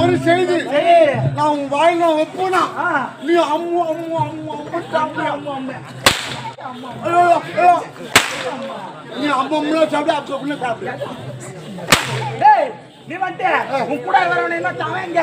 ஒரு செய்தி நான் உன் வாயில வைப்போனா நீ அம்மு அம்மு அம்மு அம்மு நீ அம்மம்ல சாப்பிட அப்படி சாப்பிட நீ வந்து உன் கூட வரவன என்ன தவங்க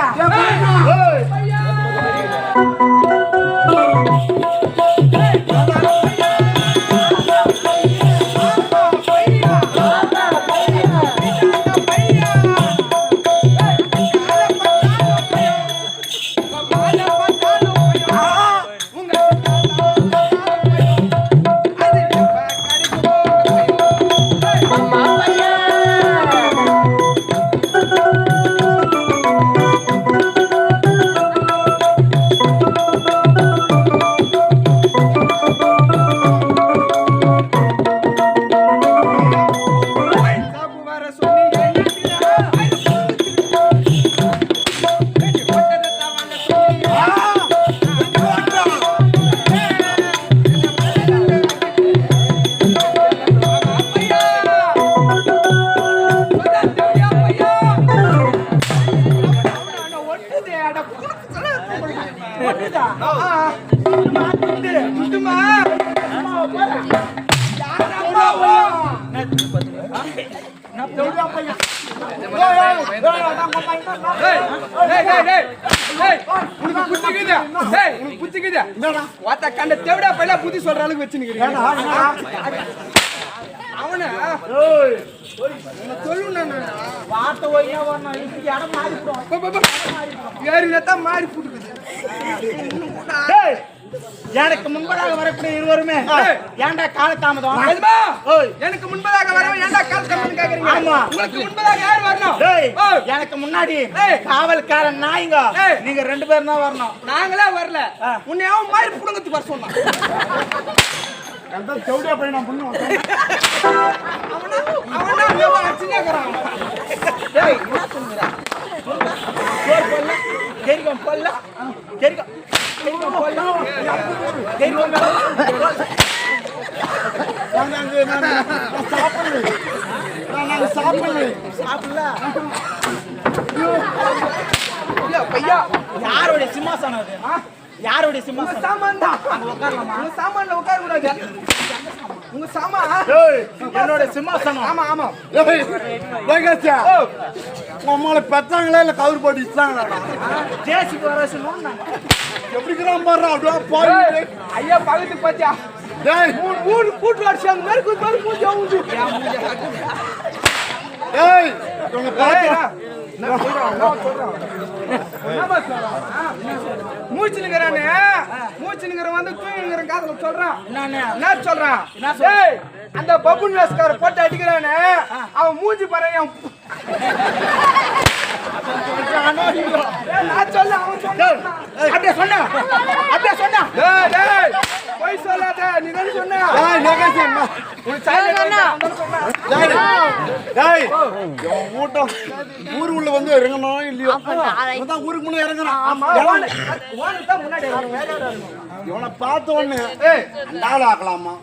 புத்தி சொல்ற அளவுக்கு வச்சு அவன மாறி புடுக்குது எனக்கு முன்பதாக வரக்கூடிய இருவருமே ஏன்டா கால தாமதம் எனக்கு முன்பதாக வரவன் ஏன்டா கால தாமதம் கேக்குறீங்க உங்களுக்கு முன்பதாக யார் வரணும் எனக்கு முன்னாடி காவல்காரன் நாய்ங்க நீங்க ரெண்டு பேரும் தான் வரணும் நாங்களே வரல உன்னையும் மாதிரி புடுங்கத்துக்கு வர சொன்னான் அந்த சௌடியா போய் நான் பண்ணுவேன் அவனா சின்னக்கறான் டேய் என்ன சொல்றா கேரிகம் போல்ல கேரிகம் போல்ல கேரிகம் நான் சாப்பிடல பையா யாரோட சிம்மாசனம் அது யாரோட சிம்மாசனம் சாமான் தான் அங்க உட்காரலாமா உங்க சாமான்ல உட்கார கூடாது உங்க சாமான் என்னோட சிம்மாசனம் ஆமா ஆமா ஏய் வேகச்சா உம்மால பெத்தாங்களே இல்ல கவர் போட்டு இச்சாங்கடா ஜேசிபி வர சொன்னா எப்படி கிராம் பாறா அப்படியே போய் ஐயா பக்கத்து பாத்தியா டேய் மூணு கூட்டு வருஷம் மேற்கு மேற்கு மூஞ்ச மூஞ்சு ஏய் உங்க பாத்தியா நான் சொல்றேன் மூச்சுனுங்கறானே மூச்சுனுங்கற வந்து தூங்குங்கற காதுல சொல்றான் என்ன சொல்றான் டேய் அந்த பப்புன் வேஸ்கார போட்டு அடிக்கறானே அவன் மூஞ்சி பாறேன் நான் சொல்ல அவன் சொன்னான் அப்படியே சொன்னா டேய் போய் சொல்லாத நீ என்ன சொன்ன டேய் நெகேஷன் உன் சாயலன்னா டேய் மூட்டம் ஊர் உள்ள வந்து இறங்கணும் இல்லையோ அதான் ஊருக்கு முன்ன இறங்கணும் ஆமா ஓன தான் முன்னாடி வேற இவனை பார்த்த உடனே ஏய் டால் ஆக்கலாமா